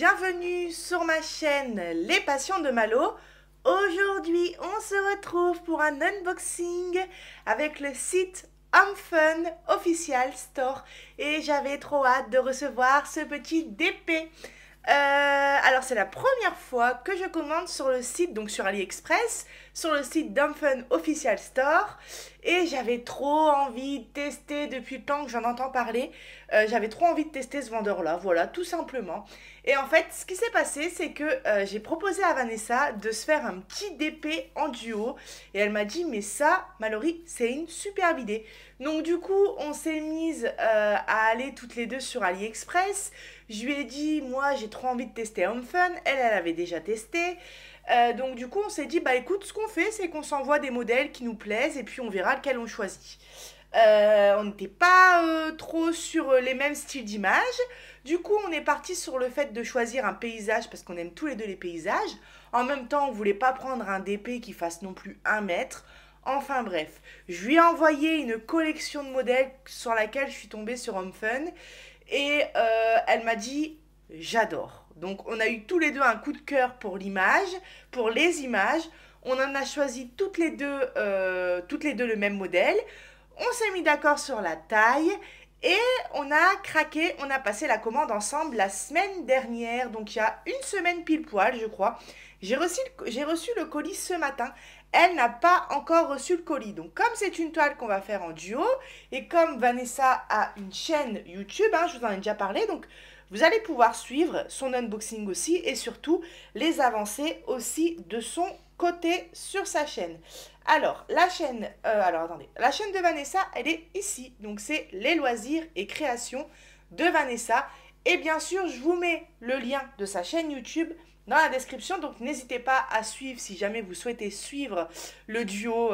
bienvenue sur ma chaîne Les Passions de Malo. Aujourd'hui, on se retrouve pour un unboxing avec le site HomeFun Official Store et j'avais trop hâte de recevoir ce petit DP. Alors c'est la première fois que je commande sur le site, donc sur AliExpress, sur le site d'HomeFun Official Store et j'avais trop envie de tester depuis le temps que j'en entends parler. J'avais trop envie de tester ce vendeur-là, voilà, tout simplement. Et en fait, ce qui s'est passé, c'est que j'ai proposé à Vanessa de se faire un petit DP en duo et elle m'a dit, mais ça, Mallory, c'est une superbe idée. Donc du coup, on s'est mise à aller toutes les deux sur AliExpress. Je lui ai dit, moi, j'ai trop envie de tester HomeFun. Elle avait déjà testé. Donc du coup, on s'est dit, bah écoute, ce qu'on fait, c'est qu'on s'envoie des modèles qui nous plaisent et puis on verra lequel on choisit. On n'était pas trop sur les mêmes styles d'image. Du coup, on est parti sur le fait de choisir un paysage parce qu'on aime tous les deux les paysages. En même temps, on voulait pas prendre un DP qui fasse non plus 1 mètre. Enfin bref, je lui ai envoyé une collection de modèles sur laquelle je suis tombée sur HomeFun et elle m'a dit j'adore. Donc on a eu tous les deux un coup de cœur pour l'image, pour les images. On en a choisi toutes les deux le même modèle. On s'est mis d'accord sur la taille et on a craqué, on a passé la commande ensemble la semaine dernière, donc il y a une semaine pile poil, je crois. J'ai reçu le colis ce matin. Elle n'a pas encore reçu le colis. Donc comme c'est une toile qu'on va faire en duo et comme Vanessa a une chaîne YouTube, je vous en ai déjà parlé, donc vous allez pouvoir suivre son unboxing aussi et surtout les avancées aussi de son côté sur sa chaîne. Alors, la chaîne de Vanessa, elle est ici. Donc, c'est les loisirs et créations de Vanessa. Et bien sûr, je vous mets le lien de sa chaîne YouTube dans la description. Donc, n'hésitez pas à suivre si jamais vous souhaitez suivre le duo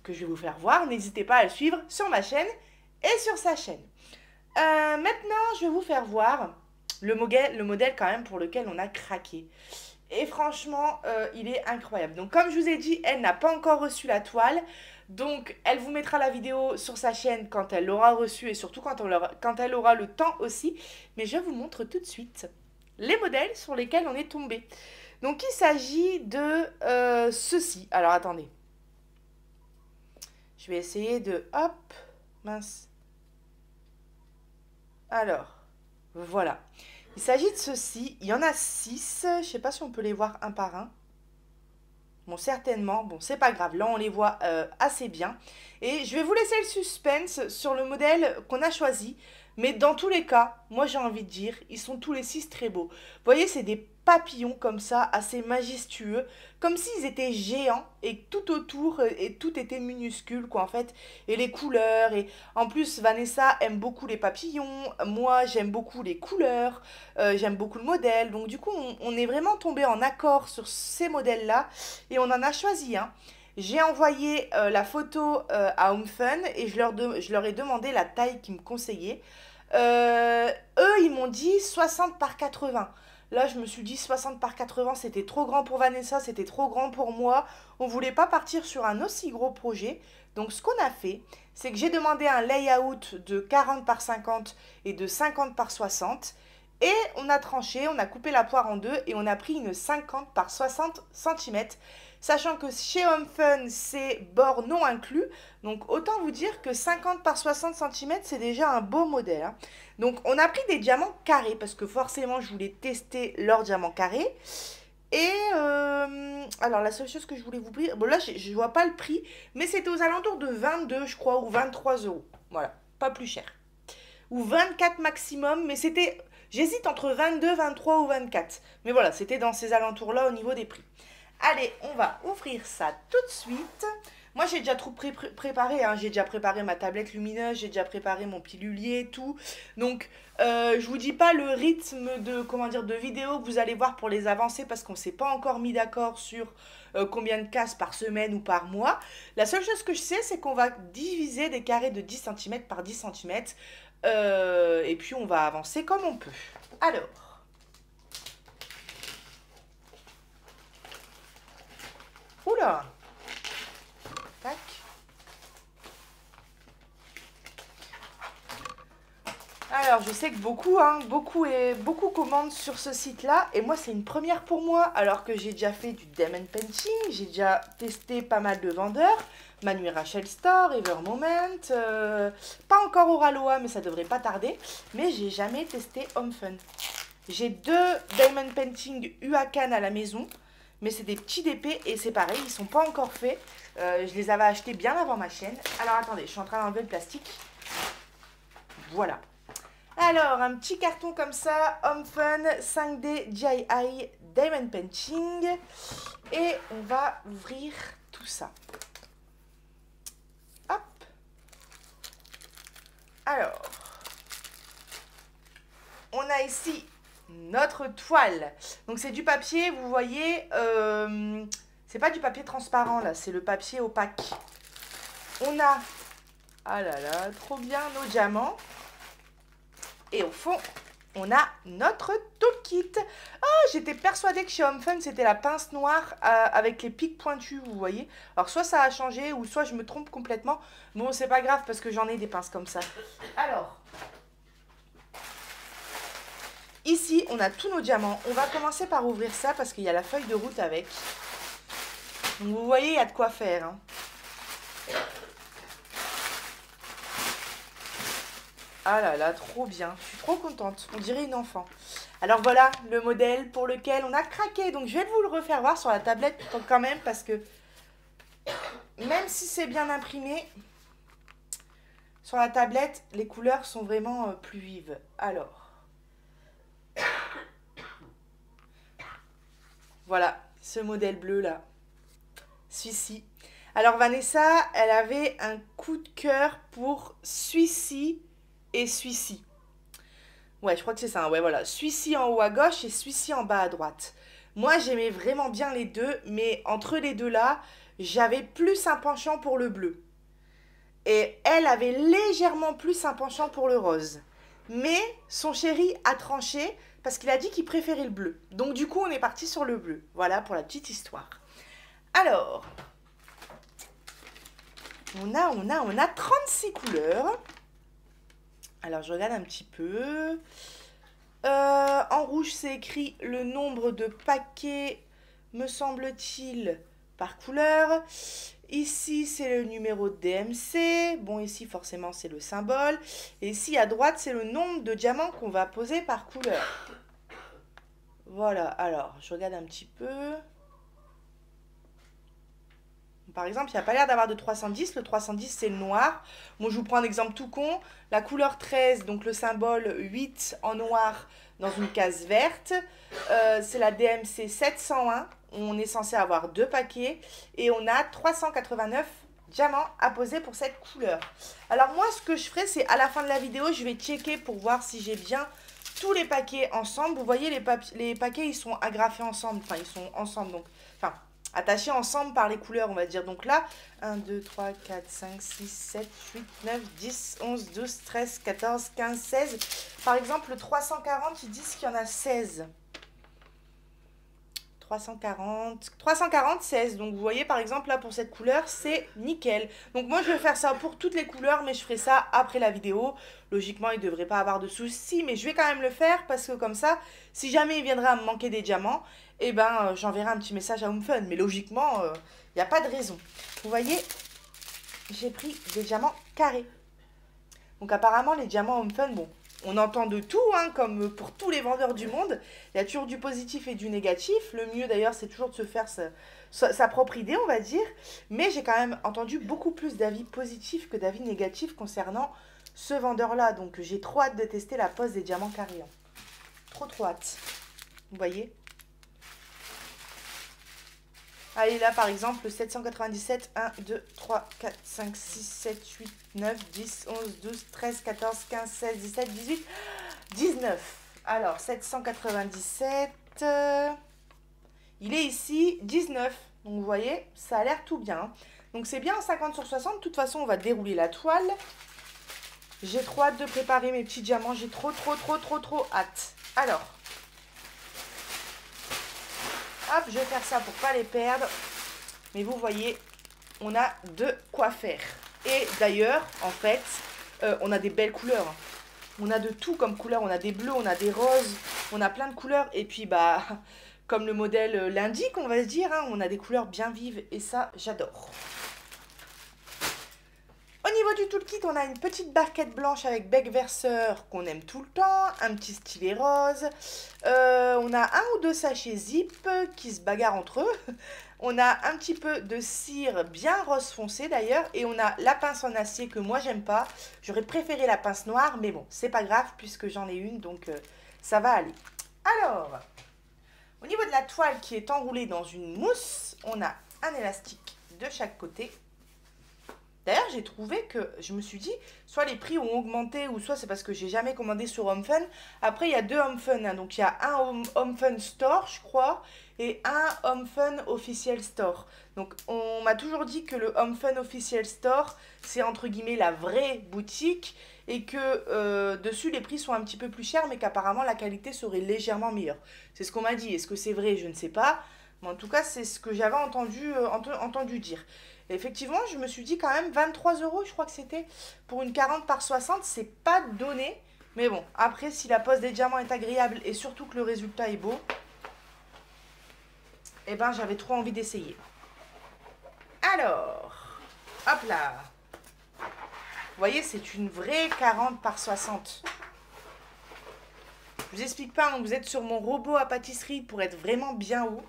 que je vais vous faire voir. N'hésitez pas à le suivre sur ma chaîne et sur sa chaîne. Maintenant, je vais vous faire voir le modèle quand même pour lequel on a craqué. Et franchement, il est incroyable. Donc comme je vous ai dit, elle n'a pas encore reçu la toile. Donc elle vous mettra la vidéo sur sa chaîne quand elle l'aura reçue et surtout quand elle aura le temps aussi. Mais je vous montre tout de suite les modèles sur lesquels on est tombé. Donc il s'agit de ceci. Alors attendez. Je vais essayer de... Hop, mince. Alors, voilà. Il s'agit de ceci. Il y en a 6. Je ne sais pas si on peut les voir un par un. Bon, certainement. Bon, c'est pas grave. Là, on les voit assez bien. Et je vais vous laisser le suspense sur le modèle qu'on a choisi. Mais dans tous les cas, moi, j'ai envie de dire, ils sont tous les 6 très beaux. Vous voyez, c'est des papillons comme ça, assez majestueux. Comme s'ils étaient géants et tout autour, et tout était minuscule, quoi, en fait. Et les couleurs. Et en plus, Vanessa aime beaucoup les papillons. Moi, j'aime beaucoup les couleurs. J'aime beaucoup le modèle. Donc, du coup, on est vraiment tombé en accord sur ces modèles-là. Et on en a choisi un. J'ai envoyé la photo à HomeFun et je leur ai demandé la taille qu'ils me conseillaient. Eux, ils m'ont dit 60 par 80. Là, je me suis dit 60 par 80, c'était trop grand pour Vanessa, c'était trop grand pour moi. On voulait pas partir sur un aussi gros projet. Donc, ce qu'on a fait, c'est que j'ai demandé un layout de 40 par 50 et de 50 par 60. Et on a tranché, on a coupé la poire en deux et on a pris une 50 par 60 cm. Sachant que chez HomeFun, c'est bord non inclus. Donc, autant vous dire que 50 par 60 cm, c'est déjà un beau modèle. Donc, on a pris des diamants carrés parce que forcément, je voulais tester leurs diamants carrés. Et alors, la seule chose que je voulais vous dire, bon là, je ne vois pas le prix, mais c'était aux alentours de 22, je crois, ou 23 euros. Voilà, pas plus cher. Ou 24 maximum, mais c'était... J'hésite entre 22, 23 ou 24. Mais voilà, c'était dans ces alentours-là au niveau des prix. Allez, on va ouvrir ça tout de suite. Moi, j'ai déjà tout préparé. J'ai déjà préparé ma tablette lumineuse, j'ai déjà préparé mon pilulier, tout. Donc, je vous dis pas le rythme de vidéo que vous allez voir pour les avancées parce qu'on s'est pas encore mis d'accord sur combien de cases par semaine ou par mois. La seule chose que je sais, c'est qu'on va diviser des carrés de 10 cm par 10 cm. Et puis, on va avancer comme on peut. Alors... Oula! Tac. Alors, je sais que beaucoup commandent sur ce site-là. Et moi, c'est une première pour moi. Alors que j'ai déjà fait du diamond painting. J'ai déjà testé pas mal de vendeurs. Manu Rachel Store, Evermoment. Pas encore Oraloa, mais ça devrait pas tarder. Mais j'ai jamais testé Home Fun. J'ai 2 diamond painting Huacan à la maison. Mais c'est des petits DP et c'est pareil, ils sont pas encore faits. Je les avais achetés bien avant ma chaîne. Alors attendez, je suis en train d'enlever le plastique. Voilà. Alors, un petit carton comme ça, Home Fun 5D DIY Diamond Painting. Et on va ouvrir tout ça. Hop. Alors, on a ici notre toile. Donc c'est du papier, vous voyez, c'est pas du papier transparent là, c'est le papier opaque. On a, ah là là, trop bien, nos diamants. Et au fond, on a notre toolkit. Oh, j'étais persuadée que chez Home Fun, c'était la pince noire avec les pics pointus, vous voyez. Alors, soit ça a changé, ou soit je me trompe complètement. Bon, c'est pas grave, parce que j'en ai des pinces comme ça. Alors, ici, on a tous nos diamants. On va commencer par ouvrir ça, parce qu'il y a la feuille de route avec. Donc, vous voyez, il y a de quoi faire, hein. Ah là là, trop bien. Je suis trop contente. On dirait une enfant. Alors voilà le modèle pour lequel on a craqué. Donc je vais vous le refaire voir sur la tablette quand même parce que même si c'est bien imprimé, sur la tablette, les couleurs sont vraiment plus vives. Alors, voilà ce modèle bleu là. Celui-ci. Alors Vanessa, elle avait un coup de cœur pour celui-ci et celui-ci. Ouais, je crois que c'est ça. Ouais, voilà. Celui-ci en haut à gauche et celui-ci en bas à droite. Moi, j'aimais vraiment bien les deux, mais entre les deux là, j'avais plus un penchant pour le bleu. Et elle avait légèrement plus un penchant pour le rose. Mais son chéri a tranché parce qu'il a dit qu'il préférait le bleu. Donc du coup, on est parti sur le bleu. Voilà pour la petite histoire. Alors, on a 36 couleurs. Alors, je regarde un petit peu. En rouge, c'est écrit le nombre de paquets, me semble-t-il, par couleur. Ici, c'est le numéro de DMC. Bon, ici, forcément, c'est le symbole. Et ici, à droite, c'est le nombre de diamants qu'on va poser par couleur. Voilà, alors, je regarde un petit peu. Par exemple, il n'y a pas l'air d'avoir de 310. Le 310, c'est le noir. Moi, je vous prends un exemple tout con. La couleur 13, donc le symbole 8 en noir dans une case verte. C'est la DMC 701. On est censé avoir 2 paquets. Et on a 389 diamants à poser pour cette couleur. Alors moi, ce que je ferai, c'est à la fin de la vidéo, je vais checker pour voir si j'ai bien tous les paquets ensemble. Vous voyez, les paquets, ils sont agrafés ensemble. Enfin, ils sont ensemble, donc... Enfin... attachés ensemble par les couleurs, on va dire. Donc là, 1, 2, 3, 4, 5, 6, 7, 8, 9, 10, 11, 12, 13, 14, 15, 16. Par exemple, le 340, ils disent qu'il y en a 16. 340, 16. Donc vous voyez, par exemple, là, pour cette couleur, c'est nickel. Donc moi, je vais faire ça pour toutes les couleurs, mais je ferai ça après la vidéo. Logiquement, il ne devrait pas avoir de soucis, mais je vais quand même le faire parce que comme ça, si jamais il viendra à me manquer des diamants, eh ben, j'enverrai un petit message à Home Fun. Mais logiquement, il n'y a pas de raison. Vous voyez, j'ai pris des diamants carrés. Donc apparemment, les diamants Home Fun, bon, on entend de tout, hein, comme pour tous les vendeurs du monde. Il y a toujours du positif et du négatif. Le mieux d'ailleurs, c'est toujours de se faire sa propre idée, on va dire. Mais j'ai quand même entendu beaucoup plus d'avis positifs que d'avis négatifs concernant ce vendeur-là. Donc j'ai trop hâte de tester la pose des diamants carrés. Trop hâte. Vous voyez ? Allez, là, par exemple, le 797, 1, 2, 3, 4, 5, 6, 7, 8, 9, 10, 11, 12, 13, 14, 15, 16, 17, 18, 19. Alors, 797, il est ici 19. Donc, vous voyez, ça a l'air tout bien. Donc, c'est bien 50 sur 60. De toute façon, on va dérouler la toile. J'ai trop hâte de préparer mes petits diamants. J'ai trop hâte. Alors... hop, je vais faire ça pour pas les perdre. Mais vous voyez, on a de quoi faire. Et d'ailleurs, en fait, on a des belles couleurs. On a de tout comme couleur, on a des bleus, on a des roses, on a plein de couleurs. Et puis, bah, comme le modèle l'indique, on va se dire, hein, on a des couleurs bien vives et ça, j'adore. Au niveau du toolkit, on a une petite barquette blanche avec bec verseur qu'on aime tout le temps, un petit stylet rose. On a un ou deux sachets zip qui se bagarrent entre eux. On a un petit peu de cire bien rose foncé d'ailleurs. Et on a la pince en acier que moi j'aime pas. J'aurais préféré la pince noire, mais bon, c'est pas grave puisque j'en ai une, donc ça va aller. Alors, au niveau de la toile qui est enroulée dans une mousse, on a un élastique de chaque côté. D'ailleurs, j'ai trouvé que, je me suis dit, soit les prix ont augmenté, ou soit c'est parce que j'ai jamais commandé sur HomeFun. Après, il y a deux HomeFun, hein. Donc il y a un HomeFun Store, je crois, et un HomeFun Official Store. Donc on m'a toujours dit que le HomeFun Official Store, c'est entre guillemets la vraie boutique, et que dessus les prix sont un petit peu plus chers, mais qu'apparemment la qualité serait légèrement meilleure. C'est ce qu'on m'a dit. Est-ce que c'est vrai? Je ne sais pas. Mais en tout cas, c'est ce que j'avais entendu dire. Et effectivement, je me suis dit quand même 23 €, je crois que c'était, pour une 40 par 60, c'est pas donné. Mais bon, après, si la pose des diamants est agréable et surtout que le résultat est beau, eh ben, j'avais trop envie d'essayer. Alors, hop là. Vous voyez, c'est une vraie 40 par 60. Je vous explique pas, hein, vous êtes sur mon robot à pâtisserie pour être vraiment bien haut.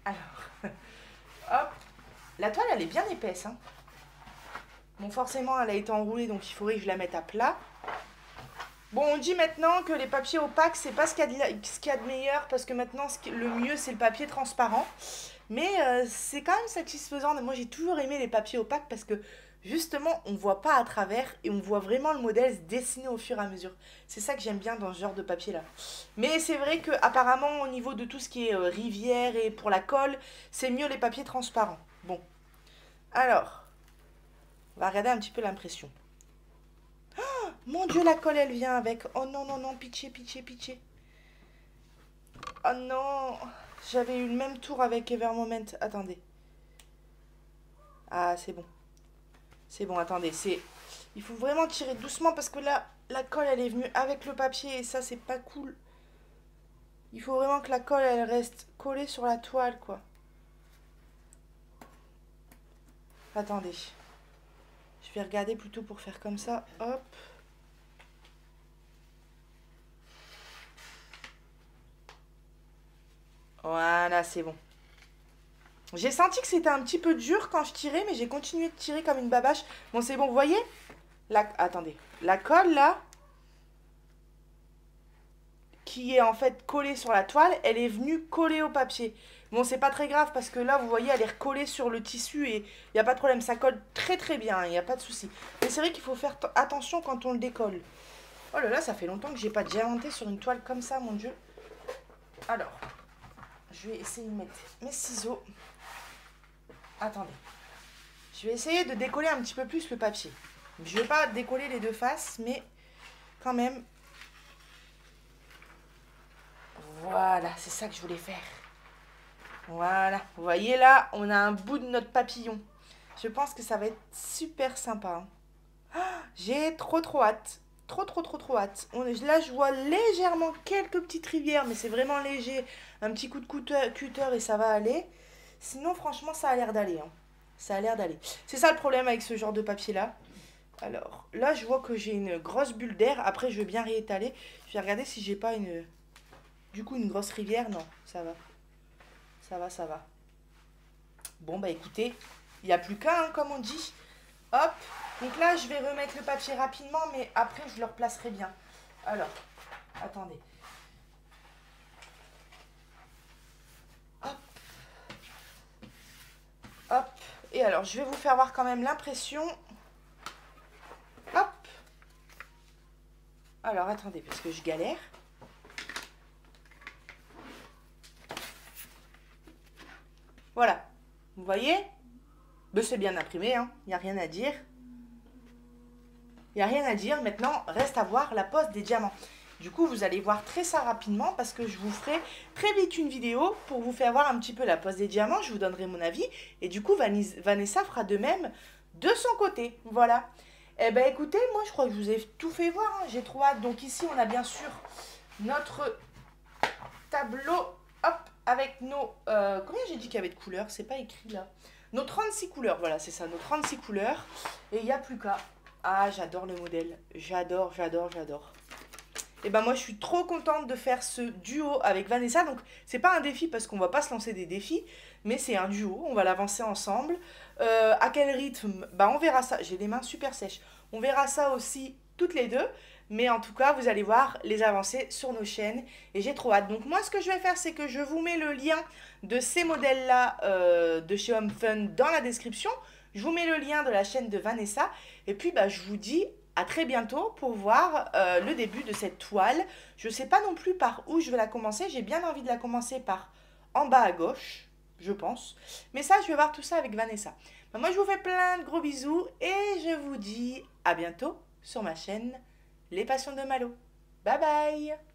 Alors, hop. La toile, elle est bien épaisse, hein. Bon, forcément, elle a été enroulée, donc il faudrait que je la mette à plat. Bon, on dit maintenant que les papiers opaques, c'est pas ce qu'il y a de meilleur, parce que maintenant, le mieux, c'est le papier transparent. Mais c'est quand même satisfaisant. Moi, j'ai toujours aimé les papiers opaques, parce que, justement, on voit pas à travers, et on voit vraiment le modèle se dessiner au fur et à mesure. C'est ça que j'aime bien dans ce genre de papier-là. Mais c'est vrai que apparemment, au niveau de tout ce qui est rivière et pour la colle, c'est mieux les papiers transparents. Bon. Alors, on va regarder un petit peu l'impression. Oh, mon Dieu, la colle, elle vient avec. Oh non, non, non, pitié, pitié, pitié. Oh non, j'avais eu le même tour avec Evermoment. Attendez. Ah, c'est bon. C'est bon, attendez. Il faut vraiment tirer doucement parce que là, la colle, elle est venue avec le papier et ça, c'est pas cool. Il faut vraiment que la colle, elle reste collée sur la toile, quoi. Attendez. Je vais regarder plutôt pour faire comme ça. Hop. Voilà, c'est bon. J'ai senti que c'était un petit peu dur quand je tirais, mais j'ai continué de tirer comme une babache. Bon, c'est bon, vous voyez? Attendez. La colle, là, qui est en fait collée sur la toile, elle est venue coller au papier. Bon, c'est pas très grave parce que là, vous voyez, elle est recollée sur le tissu et il n'y a pas de problème. Ça colle très très bien, il n'y a pas de souci. Mais c'est vrai qu'il faut faire attention quand on le décolle. Oh là là, ça fait longtemps que j'ai pas diamanté sur une toile comme ça, mon Dieu. Alors, je vais essayer de mettre mes ciseaux. Attendez. Je vais essayer de décoller un petit peu plus le papier. Je ne vais pas décoller les deux faces, mais quand même. Voilà, c'est ça que je voulais faire. Voilà, vous voyez là, on a un bout de notre papillon. Je pense que ça va être super sympa. J'ai trop hâte. Trop hâte. Là, je vois légèrement quelques petites rivières, mais c'est vraiment léger. Un petit coup de cutter et ça va aller. Sinon, franchement, ça a l'air d'aller. Hein. Ça a l'air d'aller. C'est ça le problème avec ce genre de papier-là. Alors, là, je vois que j'ai une grosse bulle d'air. Après, je vais bien réétaler. Je vais regarder si j'ai pas une... Du coup, une grosse rivière. Non, ça va. Ça va. Bon, bah écoutez, il n'y a plus qu'un, hein, comme on dit. Hop. Donc là, je vais remettre le papier rapidement, mais après, je le replacerai bien. Alors, attendez. Hop. Hop. Et alors, je vais vous faire voir quand même l'impression. Hop. Alors, attendez, parce que je galère. Voilà. Vous voyez? Ben, c'est bien imprimé, hein. Il n'y a rien à dire. Il n'y a rien à dire. Maintenant, reste à voir la pose des diamants. Du coup, vous allez voir très ça rapidement parce que je vous ferai très vite une vidéo pour vous faire voir un petit peu la pose des diamants. Je vous donnerai mon avis. Et du coup, Vanessa fera de même de son côté. Voilà. Eh ben écoutez, moi je crois que je vous ai tout fait voir, hein. J'ai trop hâte. Donc ici, on a bien sûr notre tableau, hop, avec nos... combien j'ai dit qu'il y avait de couleurs? C'est pas écrit là. Nos 36 couleurs, voilà, c'est ça, nos 36 couleurs. Et il n'y a plus qu'à... Ah, j'adore le modèle. J'adore, j'adore, j'adore. Et ben moi, je suis trop contente de faire ce duo avec Vanessa. Donc, c'est pas un défi parce qu'on va pas se lancer des défis, mais c'est un duo. On va l'avancer ensemble. À quel rythme? Bah, on verra ça. J'ai les mains super sèches. On verra ça aussi toutes les deux. Mais en tout cas, vous allez voir les avancées sur nos chaînes. Et j'ai trop hâte. Donc, moi, ce que je vais faire, c'est que je vous mets le lien de ces modèles-là de chez Home Fun dans la description. Je vous mets le lien de la chaîne de Vanessa. Et puis, bah, je vous dis à très bientôt pour voir le début de cette toile. Je ne sais pas non plus par où je vais la commencer. J'ai bien envie de la commencer par en bas à gauche, je pense. Mais ça, je vais voir tout ça avec Vanessa. Bah, moi, je vous fais plein de gros bisous et je vous dis à bientôt sur ma chaîne Les Passions de Malo. Bye bye!